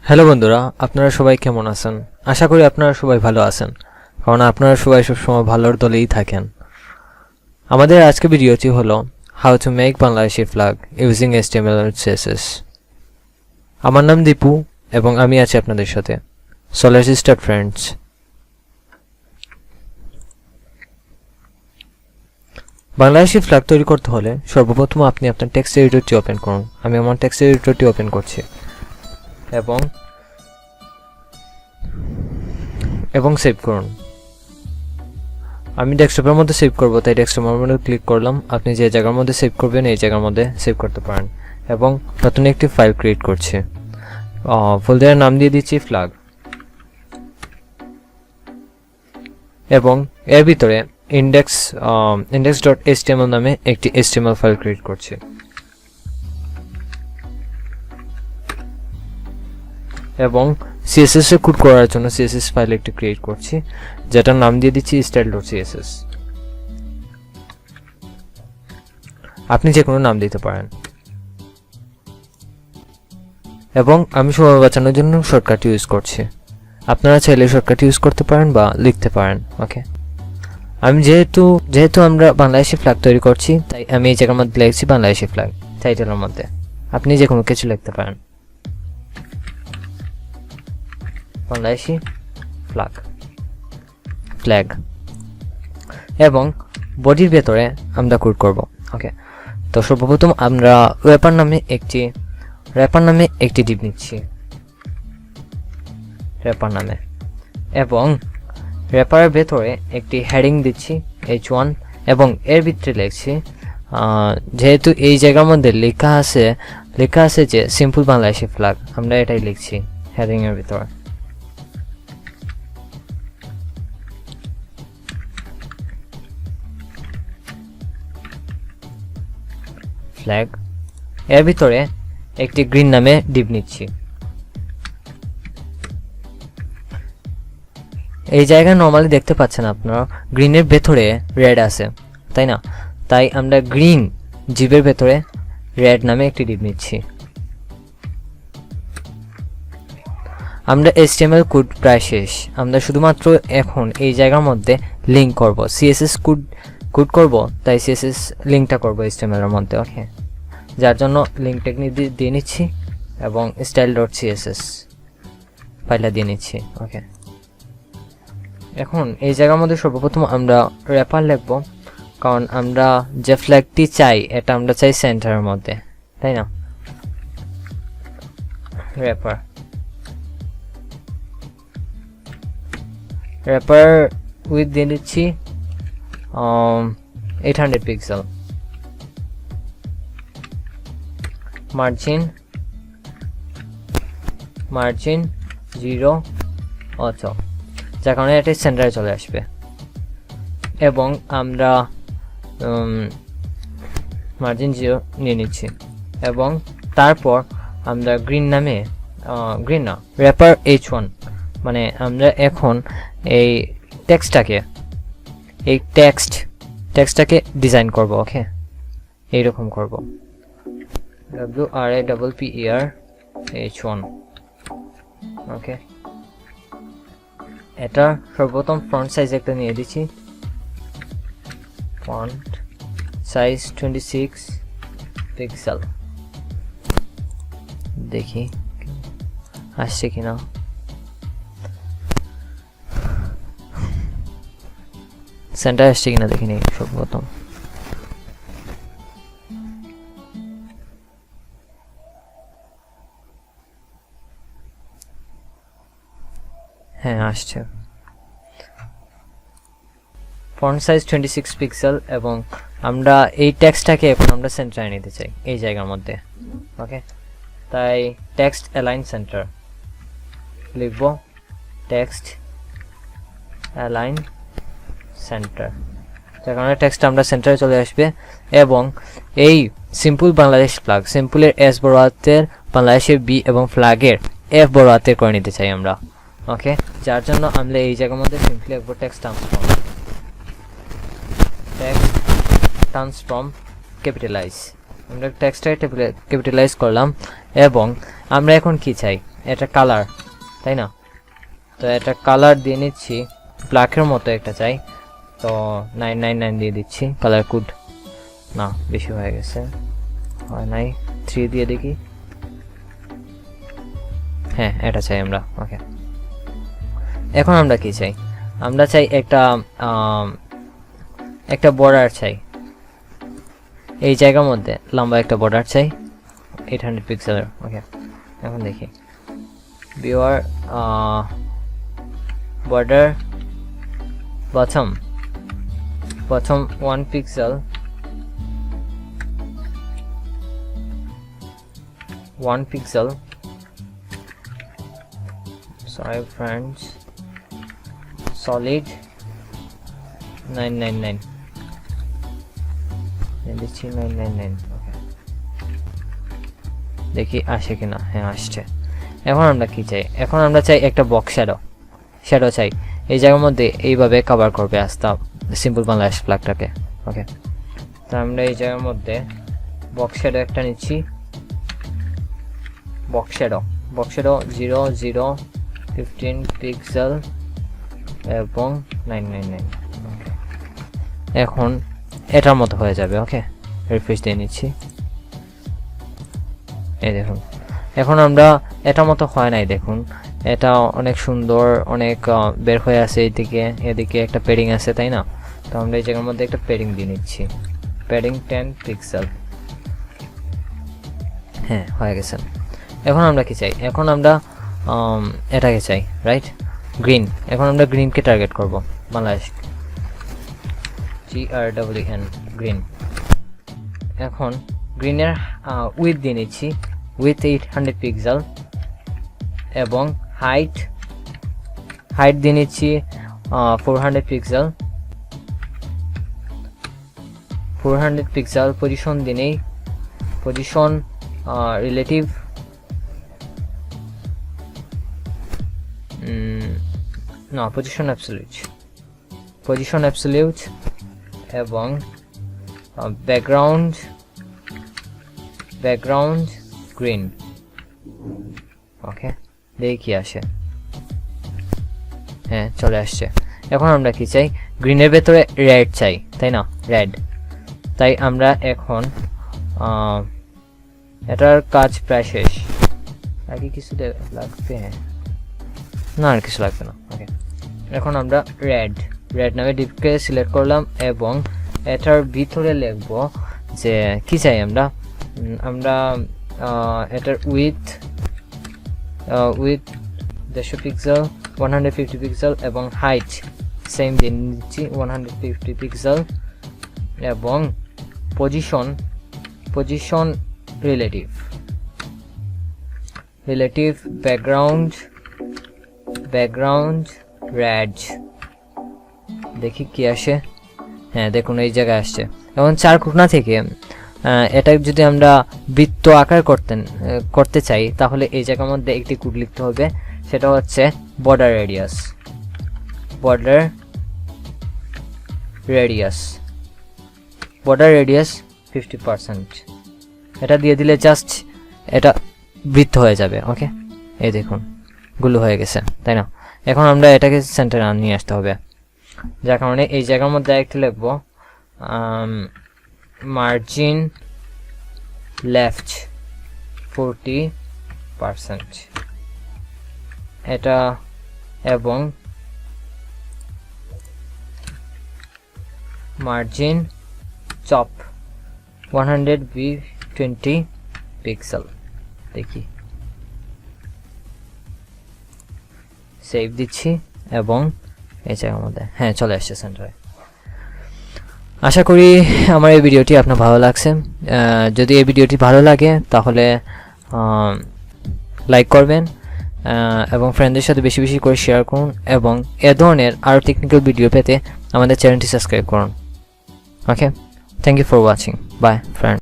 Hello বন্ধুরা, আপনারা সবাই কেমন আছেন? আশা করি আপনারা সবাই ভালো আছেন, কারণ আপনারা সবাই সবসময় ভালোর দলেই থাকেন। আমাদের আজকে ভিডিওটি হলো how to make Bangladeshi flag using HTML and CSS। আমার নাম দীপু এবং আমি আছি আপনাদের সাথে। So let's start friends. Bangladeshi flag তৈরি করতে হলে সর্বপ্রথম আপনি আপনার টেক্সট এডিটরটি ওপেন করুন। আমি আমার টেক্সট এডিটরটি ওপেন করছি এবং সেভ করুন। আমি ডেস্কটপের মধ্যে সেভ করব, তাই ডেস্কটপের মধ্যে ক্লিক করলাম। আপনি যে জায়গার মধ্যে সেভ করবেন এই জায়গার মধ্যে সেভ করতে পারেন। এবং নতুন একটি ফাইল ক্রিয়েট করছি, ফোল্ডারের নাম দিয়ে দিচ্ছি ফ্ল্যাগ, এবং এর ভিতরে index.html নামে একটি HTML ফাইল ক্রিয়েট করছি। এবং CSS এ কোড করার জন্য CSS ফাইল একটি ক্রিয়েট করছি, যেটার নাম দিয়ে দিচ্ছি style.css। আপনি যে কোনো নাম দিতে পারেন। এবং আমি সময় বাঁচানোর জন্য শর্টকাট ইউজ করছি। আপনারা চাইলে শর্টকাট ইউজ করতে পারেন বা লিখতে পারেন। ওকে, আমি যেহেতু আমরা বাংলাদেশি ফ্ল্যাগ তৈরি করছি, তাই আমি এই জায়গার মধ্যে লিখছি বাংলাদেশি ফ্ল্যাগ টাইটেলের মধ্যে। আপনি যে কোনো কিছু লিখতে পারেন, বাংলাদেশি ফ্ল্যাগ। এবং বডির ভেতরে আমরা কোড করব। ওকে, তো সর্বপ্রথম আমরা র্যাপার নামে একটি ডিভ নিচ্ছি, র্যাপার নামে, এবং র্যাপারের ভেতরে একটি হেডিং দিচ্ছি H1, এবং এর ভিতরে লিখছি, যেহেতু এই জায়গার মধ্যে লেখা আছে যে সিম্পল বাংলাদেশি ফ্ল্যাগ, আমরা এটাই লিখছি হেডিং এর ভিতরে। ফ্ল্যাগ এর ভিতরে একটি গ্রিন নামে ডিভ নিচ্ছি। এই জায়গায় নরমালি দেখতে পাচ্ছেন আপনারা গ্রিনের ভেতরে রেড আছে, তাই না? তাই আমরা গ্রিন জিভের ভেতরে রেড নামে একটি ডিভ নিচ্ছি। আমরা HTML কোড প্রায় শেষ, আমরা শুধুমাত্র এখন এই জায়গার মধ্যে লিঙ্ক করব, CSS কোড করব, তাই CSS লিঙ্কটা করব HTML এর মধ্যে। ওকে, যার জন্য লিঙ্ক টেকনিক দিয়ে নিচ্ছি এবং style.css ফাইলটা দিয়ে নিচ্ছি। ওকে, এখন এই জায়গার মধ্যে সর্বপ্রথম আমরা র্যাপার লিখব, কারণ আমরা যে ফ্ল্যাগটি চাই এটা আমরা চাই সেন্টারের মধ্যে, তাই না? র্যাপার উইথ দিয়ে দিচ্ছি 800 পিক্সেল, মার্জিন 0 অথবা, যার কারণে এটা সেন্টারে চলে আসবে। এবং আমরা মার্জিন 0 নিয়ে নিচ্ছি, এবং তারপর আমরা র্যাপার H1, মানে আমরা এখন এই টেক্সটটাকে ডিজাইন করব। ওকে, এইরকম করব, WRAPPER H1। ওকে, এটা সর্বপ্রথম ফন্ট সাইজ একটা নিয়ে দিচ্ছি, ফন্ট সাইজ 26 পিক্সেল। দেখি আসছে কিনা। সেন্টার আসছে কিনা দেখিনি সর্বপ্রথম। হ্যাঁ, আসছে। ফন্ট সাইজ 26 পিক্সেল, এবং আমরা এই টেক্সটটাকে এখন আমরা সেন্টারে নিতে চাই এই জায়গার মধ্যে। ওকে, তাই টেক্সট অ্যালাইন সেন্টার লিখব, টেক্সট অ্যালাইন সেন্টার, যার কারণে টেক্সট আমরা সেন্টারে চলে আসবে। এবং এই সিম্পল বাংলাদেশ ফ্ল্যাগ, সিম্পলের S বড় হাতের, বাংলাদেশের B এবং ফ্ল্যাগের F বড় হাতের করে নিতে চাই আমরা। ওকে, যার জন্য আমরা এই জায়গার মধ্যে সিম্পলি লিখব টেক্সট ট্রান্সফর্ম ক্যাপিটালাইজ। আমরা টেক্সটটাকে ক্যাপিটালাইজ করলাম, এবং আমরা এখন কি চাই, এটা কালার, তাই না? তো এটা কালার দিয়ে নিচ্ছি, ব্ল্যাকের মতো একটা চাই, তো 999 দিয়ে দিচ্ছি কালার কোড। না, বেশি হয়ে গেছে, হয় নাই, 3 দিয়ে দেখি। হ্যাঁ, এটা চাই আমরা। ওকে, এখন আমরা কি চাই? আমরা চাই একটা বর্ডার চাই, এই জায়গার মধ্যে লম্বা একটা বর্ডার চাই 800 পিক্সেলের। ওকে, এখন দেখি viewer border bottom 1 pixel, 1 pixel, sorry friends, solid 999 দিচ্ছি 999। ওকে, দেখি আসে কিনা। হ্যাঁ, আসছে। এখন আমরা কি চাই? এখন আমরা চাই একটা বক্স শ্যাডো চাই, এই জায়গার মধ্যে এইভাবে কভার করবে আস্তা সিম্পল বাংলাদেশ ফ্ল্যাগটাকে। ওকে, তো আমরা এই জায়গার মধ্যে বক্স শ্যাডো একটা নিচ্ছি, বক্স শ্যাডো 0 0 15 পিক্সেল এবং 999। ওকে, এখন এটার মতো হয়ে যাবে। ওকে, রিফ্রেশ দিয়ে নিচ্ছি, এই দেখুন। এখন আমরা এটার মতো হয় নাই, দেখুন এটা অনেক সুন্দর, অনেক বের হয়ে আছে এদিকে একটা প্যাডিং আছে, তাই না? তো আমরা এই জায়গার মধ্যে একটা প্যাডিং দিয়ে নিচ্ছি, প্যাডিং 10 পিক্সেল। হ্যাঁ, হয়ে গেছে। এখন আমরা কি চাই? এখন আমরা এটাকে চাই, রাইট? গ্রিন। এখন আমরা গ্রিনকে টার্গেট করব, বাংলাদেশ GRWN গ্রিন। এখন গ্রিনের উইথ দিয়ে নিচ্ছি, উইথ 800 পিক্সেল এবং হাইট দিয়ে নিচ্ছি 400 পিক্সেল। 400 পিক্সেল। পজিশন দিয়ে নেই, পজিশন রিলেটিভ না, পজিশন অ্যাবসলিউট এবং ব্যাকগ্রাউন্ড গ্রিন। ওকে, দেখি কি আসে। হ্যাঁ, চলে আসছে। এখন আমরা কি চাই? গ্রিনের ভেতরে রেড চাই, তাই না? রেড। তাই আমরা এখন এটার কাজ প্রায় শেষ, আর কি কিছু লাগবে? না, আর কিছু লাগবে না। ওকে, এখন আমরা রেড নামে ডিপকে সিলেক্ট করলাম এবং এটার ভিতরে লিখব যে কি চাই আমরা এটার উইথ 150 পিক্সেল, 150 পিক্সেল এবং হাইট সেম দিয়ে নিচ্ছি 150 পিক্সেল এবং পজিশন রিলেটিভ ব্যাকগ্রাউন্ড রেড। দেখি কি আসে। হ্যাঁ, দেখুন এই জায়গায় আসছে। এখন 4 কোণা থেকে এটা যদি আমরা বৃত্ত আকার করতে চাই, তাহলে এই জায়গার মধ্যে একটি কোড লিখতে হবে, সেটা হচ্ছে বর্ডার রেডিয়াস 50%। এটা দিয়ে দিলে জাস্ট এটা বৃত্ত হয়ে যাবে। ওকে, এই দেখুন গুলো হয়ে গেছে, তাই না? এখন আমরা এটাকে সেন্টারে নিয়ে আসতে হবে, যার কারণে এই জায়গার মধ্যে একটা লিখবো মার্জিন লেফট 40% এটা, এবং মার্জিন টপ 120 পিক্সেল। দেখি, সেভ দিচ্ছি এবং এই জায়গার মধ্যে হ্যাঁ চলে আসছে সেন্টারে। আশা করি আমার এই ভিডিওটি আপনার ভালো লাগছে। যদি এই ভিডিওটি ভালো লাগে তাহলে লাইক করবেন এবং ফ্রেন্ডদের সাথে বেশি বেশি করে শেয়ার করুন, এবং এ ধরনের আরও টেকনিক্যাল ভিডিও পেতে আমাদের চ্যানেলটি সাবস্ক্রাইব করুন। Okay, thank you for watching. Bye friend.